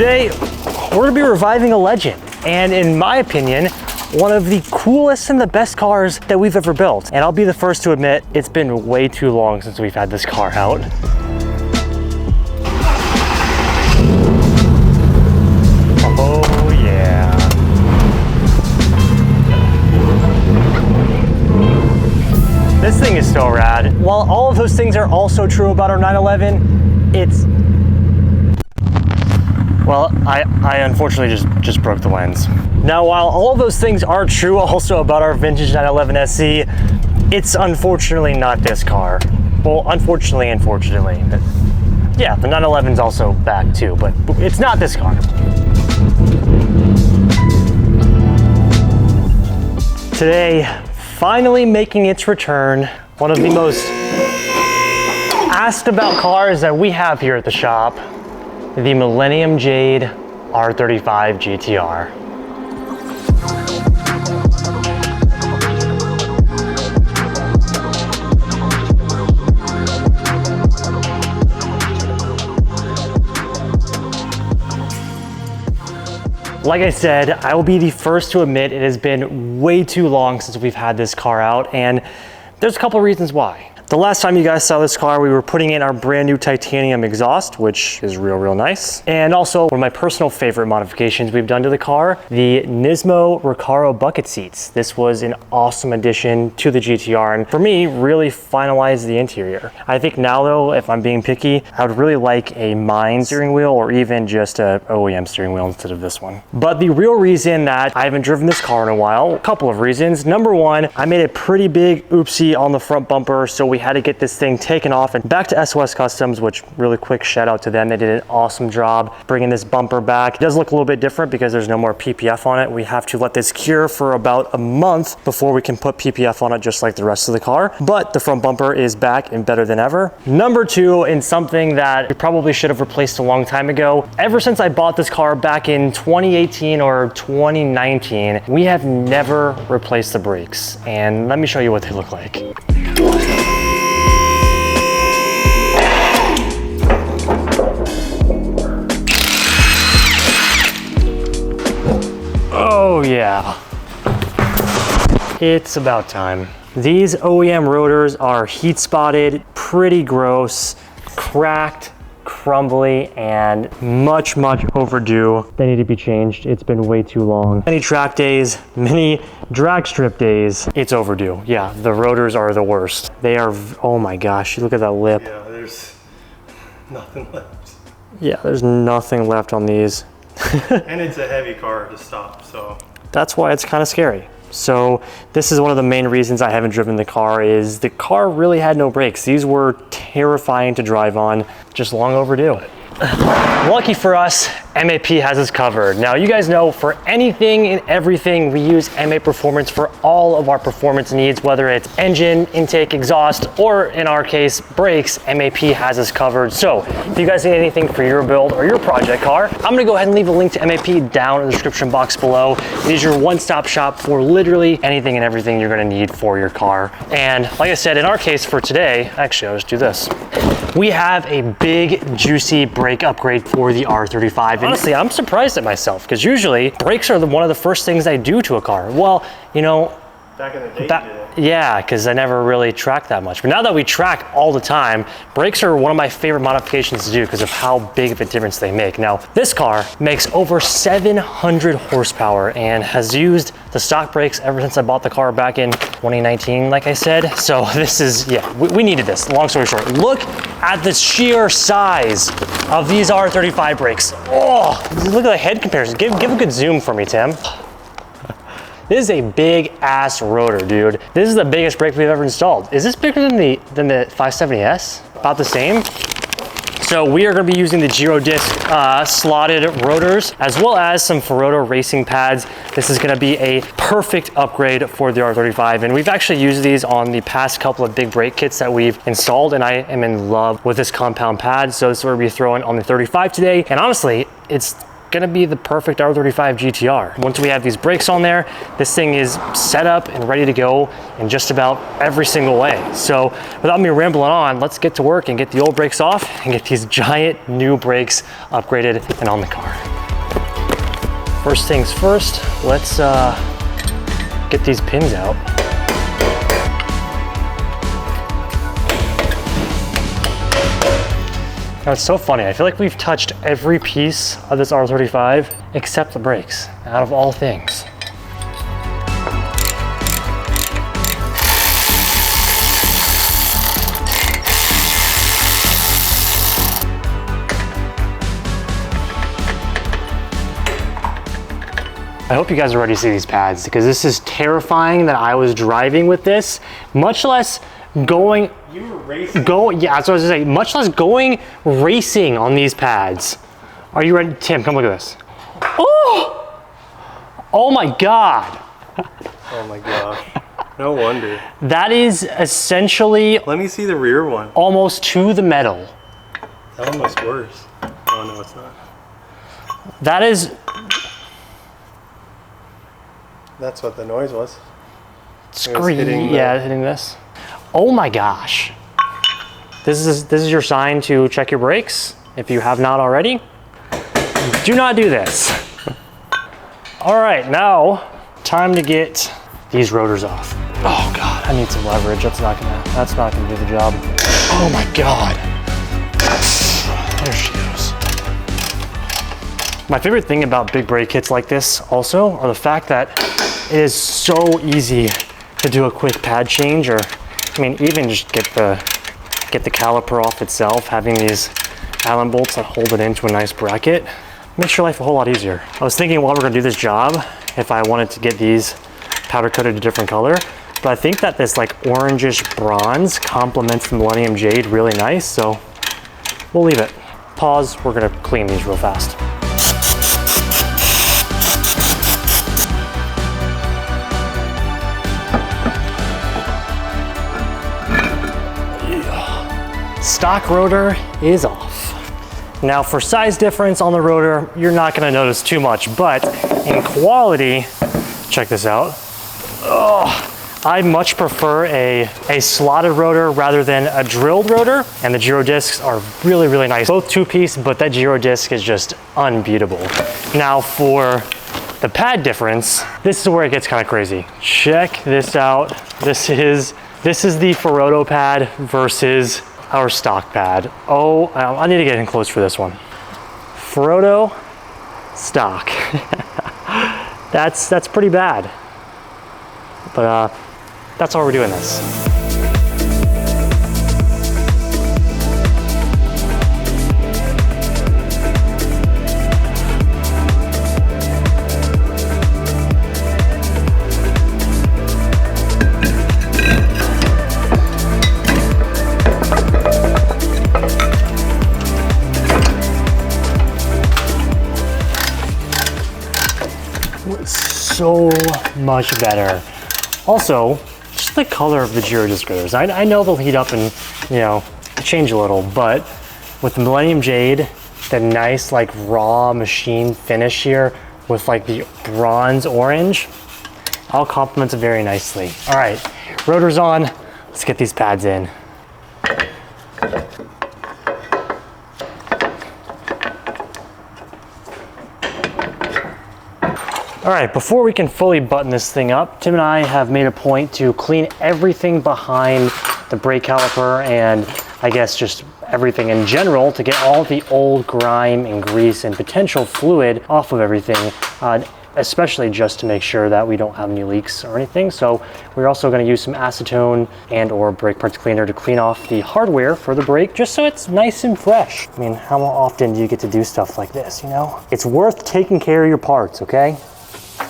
Today, we're gonna be reviving a legend, and in my opinion, one of the coolest and the best cars that we've ever built. And I'll be the first to admit, it's been way too long since we've had this car out. Oh yeah. This thing is so rad. While all of those things are also true about our 911, it's... Well, I unfortunately just broke the lens. Now, while all of those things are true also about our vintage 911 SE, it's unfortunately not this car. Well, unfortunately. But yeah, the 911's also back too, but it's not this car. Today, finally making its return, one of the most asked about cars that we have here at the shop, the Millennium Jade R35 GTR. Like I said, I will be the first to admit it has been way too long since we've had this car out, and there's a couple reasons why. The last time you guys saw this car, we were putting in our brand new titanium exhaust, which is real nice. And also, one of my personal favorite modifications we've done to the car, the Nismo Recaro bucket seats. This was an awesome addition to the GTR, and for me, really finalized the interior. I think now though, if I'm being picky, I would really like a Mine steering wheel or even just a OEM steering wheel instead of this one. But the real reason that I haven't driven this car in a while, a couple of reasons. Number one, I made a pretty big oopsie on the front bumper, so we had to get this thing taken off and back to SOS Customs, which really quick shout out to them. They did an awesome job bringing this bumper back. It does look a little bit different because there's no more PPF on it. We have to let this cure for about a month before we can put PPF on it just like the rest of the car. But the front bumper is back and better than ever. Number two, and something that we probably should have replaced a long time ago, ever since I bought this car back in 2018 or 2019, we have never replaced the brakes. And let me show you what they look like. Oh yeah, it's about time. These OEM rotors are heat spotted, pretty gross, cracked, crumbly, and much overdue. They need to be changed. It's been way too long. Many track days, many drag strip days. It's overdue. Yeah, the rotors are the worst. They are, oh my gosh, look at that lip. Yeah, there's nothing left. Yeah, there's nothing left on these. And it's a heavy car to stop, so. That's why it's kind of scary. So this is one of the main reasons I haven't driven the car, is the car really had no brakes. These were terrifying to drive on, just long overdue. Lucky for us, MAP has us covered. Now, you guys know for anything and everything, we use MAP Performance for all of our performance needs, whether it's engine, intake, exhaust, or in our case, brakes, MAP has us covered. So if you guys need anything for your build or your project car, I'm gonna go ahead and leave a link to MAP down in the description box below. It is your one-stop shop for literally anything and everything you're gonna need for your car. And like I said, in our case for today, actually, I'll just do this. We have a big, juicy brake upgrade for the R35. Honestly, I'm surprised at myself because usually brakes are one of the first things I do to a car. Well, you know, back in the day, you did it. Yeah, because I never really tracked that much. But now that we track all the time, brakes are one of my favorite modifications to do because of how big of a difference they make. Now, this car makes over 700 horsepower and has used the stock brakes ever since I bought the car back in 2019, like I said. So this is, yeah, we needed this. Long story short, look at the sheer size of these R35 brakes. Oh, look at the head comparison. Give a good zoom for me, Tim. This is a big ass rotor, dude. This is the biggest brake we've ever installed. Is this bigger than the 570S? About the same. So we are gonna be using the Giro disc slotted rotors, as well as some Ferodo racing pads. This is gonna be a perfect upgrade for the R35. And we've actually used these on the past couple of big brake kits that we've installed, and I am in love with this compound pad. So this is what we're gonna be throwing on the 35 today. And honestly, it's gonna be the perfect R35 GTR. Once we have these brakes on there, this thing is set up and ready to go in just about every single way. So without me rambling on, let's get to work and get the old brakes off and get these giant new brakes upgraded and on the car. First things first, let's get these pins out. Now it's so funny, I feel like we've touched every piece of this R35 except the brakes, out of all things. I hope you guys are ready to see these pads because this is terrifying that I was driving with this, much less going. You were racing? Yeah, that's what I was gonna say. Much less going racing on these pads. Are you ready? Tim, come look at this. Oh! Oh my God. Oh my gosh. No wonder. That is essentially Let me see the rear one. almost to the metal. That one looks worse. Oh no, it's not. That is. That's what the noise was. Hitting this. Oh my gosh. This is your sign to check your brakes if you have not already. Do not do this. All right, now time to get these rotors off. Oh God, I need some leverage. That's not gonna do the job. Oh my God. There she goes. My favorite thing about big brake kits like this also are the fact that it is so easy to do a quick pad change, or I mean, even just get the caliper off itself. Having these Allen bolts that hold it into a nice bracket makes your life a whole lot easier. I was thinking while we're gonna do this job, if I wanted to get these powder coated a different color, but I think that this like orangish bronze complements the Millennium Jade really nice, so we'll leave it. Pause, we're gonna clean these real fast. Stock rotor is off. Now for size difference on the rotor, you're not gonna notice too much, but in quality, check this out. Oh, I much prefer a slotted rotor rather than a drilled rotor, and the gyro discs are really, really nice. Both two-piece, but that gyro disc is just unbeatable. Now for the pad difference, this is where it gets kind of crazy. Check this out. This is the Ferodo pad versus our stock pad. Oh, I need to get in close for this one. Ferodo, stock. That's pretty bad. But that's why we're doing this. So much better. Also, just the color of the gyro disc rotors. I know they'll heat up and, you know, change a little, but with the Millennium Jade, the nice like raw machine finish here with like the bronze orange, all complements it very nicely. All right, rotor's on. Let's get these pads in. All right, before we can fully button this thing up, Tim and I have made a point to clean everything behind the brake caliper and I guess just everything in general to get all the old grime and grease and potential fluid off of everything, especially just to make sure that we don't have any leaks or anything. So we're also gonna use some acetone and or brake parts cleaner to clean off the hardware for the brake, just so it's nice and fresh. I mean, how often do you get to do stuff like this, you know? It's worth taking care of your parts, okay?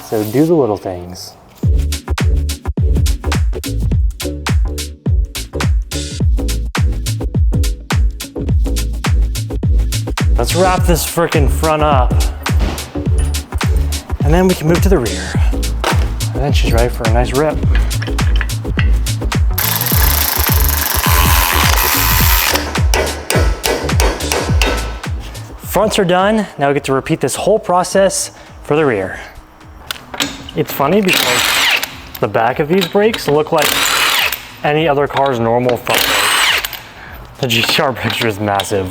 So do the little things. Let's wrap this frickin' front up. And then we can move to the rear. And then she's ready for a nice rip. Fronts are done. Now we get to repeat this whole process for the rear. It's funny because the back of these brakes look like any other car's normal front brake. The GTR brakes are just massive.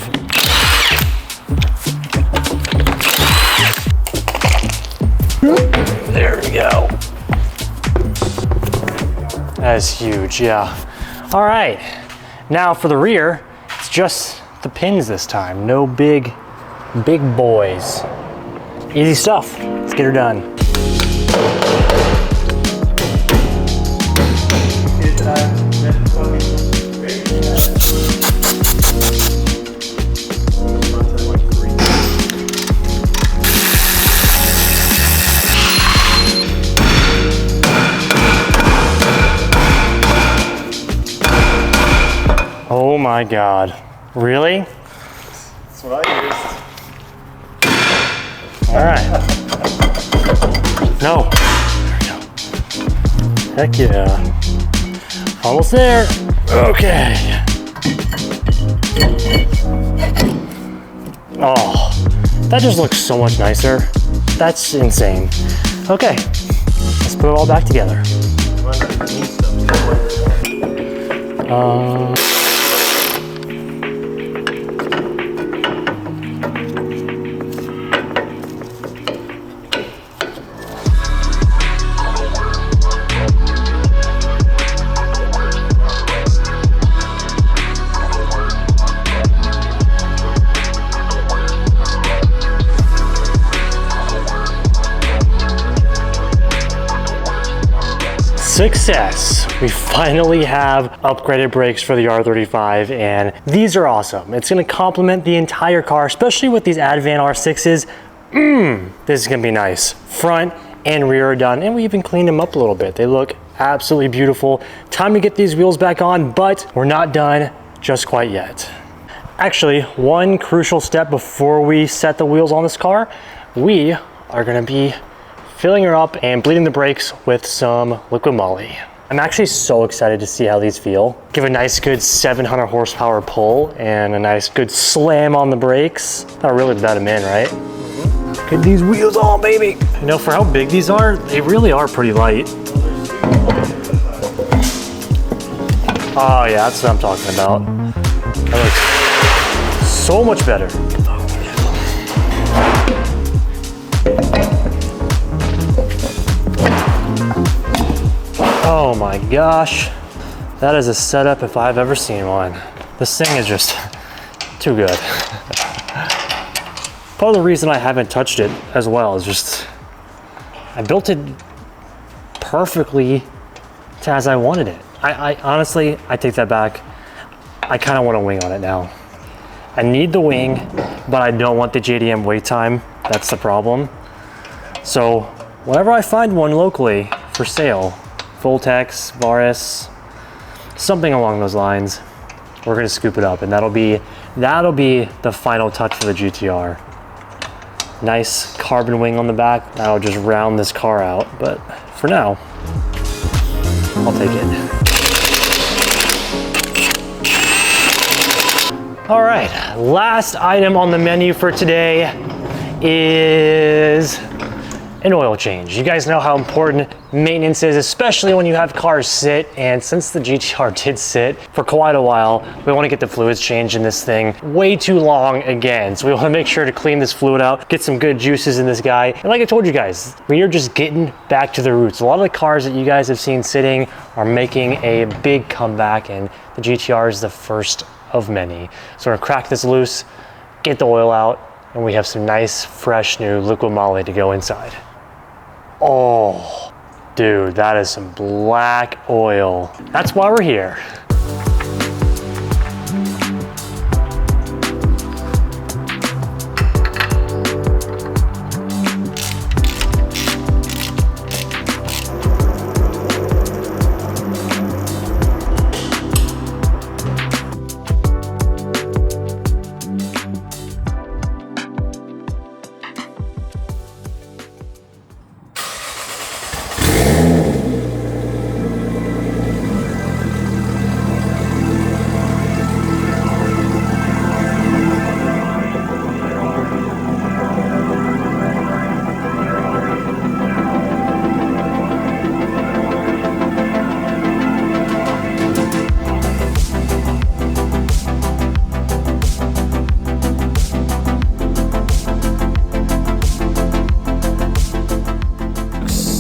go. That is huge, yeah. All right, now for the rear, it's just the pins this time. No big boys. Easy stuff. Let's get her done. Oh my God, really? That's what I used. All right. No. There we go. Heck yeah. Almost there. Okay. Oh, that just looks so much nicer. That's insane. Okay, let's put it all back together. Success! We finally have upgraded brakes for the R35 and these are awesome. It's gonna complement the entire car, especially with these Advan R6s. This is gonna be nice. Front and rear are done and we even cleaned them up a little bit. They look absolutely beautiful. Time to get these wheels back on, but we're not done just quite yet. Actually, one crucial step before we set the wheels on this car, we are gonna be filling her up and bleeding the brakes with some liquid moly. I'm actually so excited to see how these feel. Give a nice good 700 horsepower pull and a nice good slam on the brakes. That'll really let them in, right? Get these wheels on, baby. You know, for how big these are, they really are pretty light. Oh yeah, that's what I'm talking about. That looks so much better. Oh my gosh, that is a setup if I've ever seen one. This thing is just too good. Part of the reason I haven't touched it as well is just, I built it perfectly to as I wanted it. I honestly, I take that back. I kind of want a wing on it now. I need the wing, but I don't want the JDM wait time. That's the problem. So whenever I find one locally for sale, Voltex, Varis, something along those lines, we're gonna scoop it up and that'll be the final touch for the GTR. Nice carbon wing on the back, that'll just round this car out, but for now, I'll take it. All right, last item on the menu for today is an oil change. You guys know how important maintenance is, especially when you have cars sit, and since the GTR did sit for quite a while, we want to get the fluids changed in this thing way too long again. So we want to make sure to clean this fluid out, get some good juices in this guy. And like I told you guys, we are just getting back to the roots. A lot of the cars that you guys have seen sitting are making a big comeback, and the GTR is the first of many. So we're gonna crack this loose, get the oil out, and we have some nice, fresh, new liquid moly to go inside. Oh, dude, that is some black oil. That's why we're here.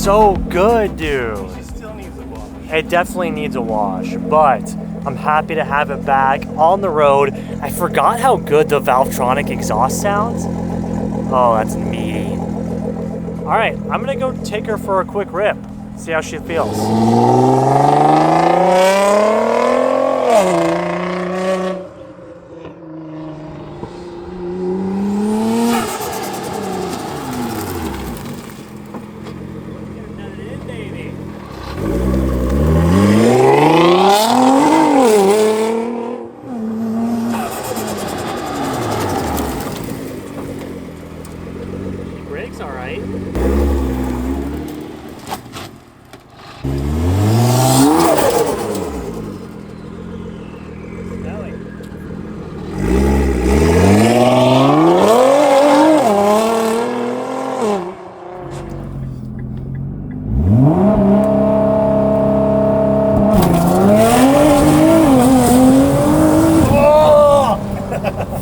so good, dude. She still needs a wash. It definitely needs a wash, but I'm happy to have it back on the road. I forgot how good the Valvetronic exhaust sounds. Oh, that's meaty. All right, I'm gonna go take her for a quick rip, see how she feels. Brakes all right.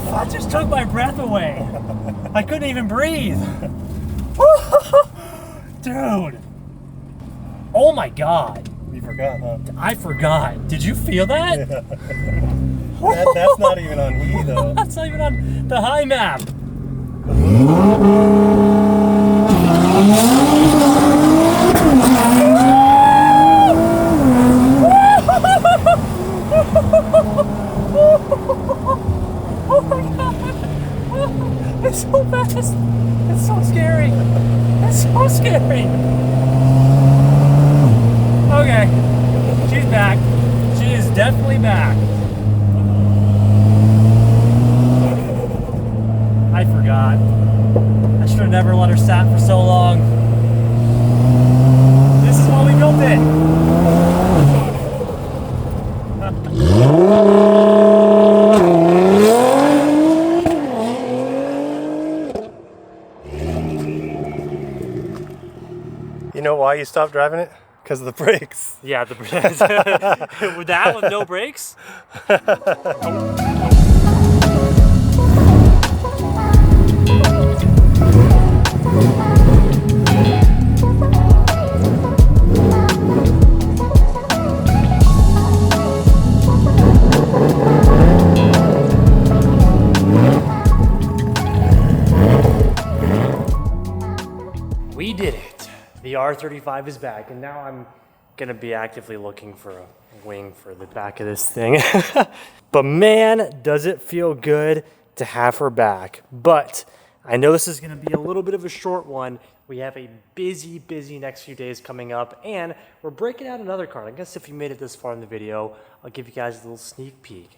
That just took my breath away. I couldn't even breathe. Dude. Oh my God. You forgot, huh? I forgot. Did you feel that? That's not even on E though. That's not even on the high map. Oh my God. It's so fast. It's so scary. It's so scary. Okay. She's back. She is definitely back. I forgot. I should have never let her sat for so long. This is why we built it. You know why you stopped driving it? Because of the brakes. Yeah, the brakes. With that with no brakes? We did it. The R35 is back, and now I'm gonna be actively looking for a wing for the back of this thing. But man, does it feel good to have her back. But I know this is gonna be a little bit of a short one. We have a busy next few days coming up, and we're breaking out another car. I guess if you made it this far in the video, I'll give you guys a little sneak peek.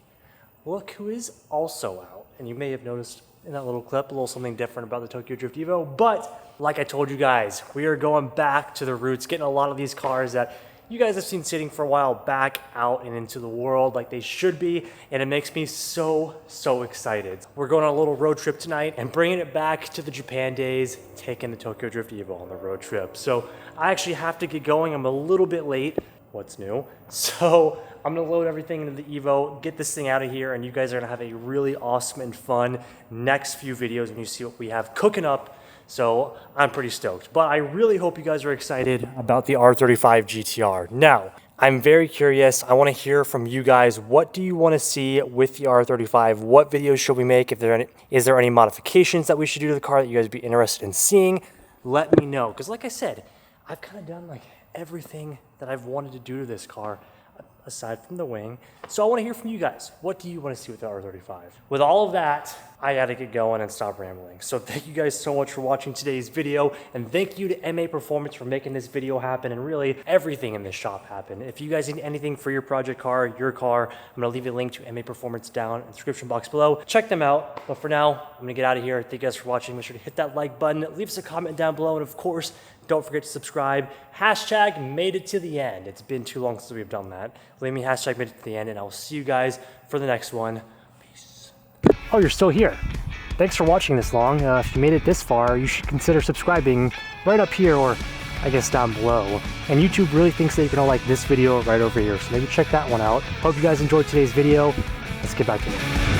Look who is also out, and you may have noticed in that little clip a little something different about the Tokyo Drift Evo, but like I told you guys, we are going back to the roots, getting a lot of these cars that you guys have seen sitting for a while back out and into the world like they should be, and it makes me so excited. We're going on a little road trip tonight and bringing it back to the Japan days, taking the Tokyo Drift Evo on the road trip. So I actually have to get going. I'm a little bit late. What's new? So I'm gonna load everything into the Evo, get this thing out of here, and you guys are gonna have a really awesome and fun next few videos when you see what we have cooking up. So I'm pretty stoked, but I really hope you guys are excited about the R35 GTR. Now, I'm very curious. I want to hear from you guys. What do you want to see with the R35? What videos should we make? Is there any modifications that we should do to the car that you guys would be interested in seeing? Let me know, because like I said, I've kind of done like everything that I've wanted to do to this car aside from the wing. So I want to hear from you guys. What do you want to see with the R35? With all of that, I got to get going and stop rambling. So thank you guys so much for watching today's video, and thank you to MA Performance for making this video happen and really everything in this shop happen. If you guys need anything for your project car, your car, I'm going to leave a link to MA Performance down in the description box below. Check them out. But for now, I'm going to get out of here. Thank you guys for watching. Make sure to hit that like button, leave us a comment down below, and of course, don't forget to subscribe. Hashtag made it to the end. It's been too long since we've done that. Leave me hashtag made it to the end, and I will see you guys for the next one. Peace. Oh, you're still here. Thanks for watching this long. If you made it this far, you should consider subscribing right up here, or I guess down below. And YouTube really thinks that you're gonna like this video right over here, so maybe check that one out. Hope you guys enjoyed today's video. Let's get back to it.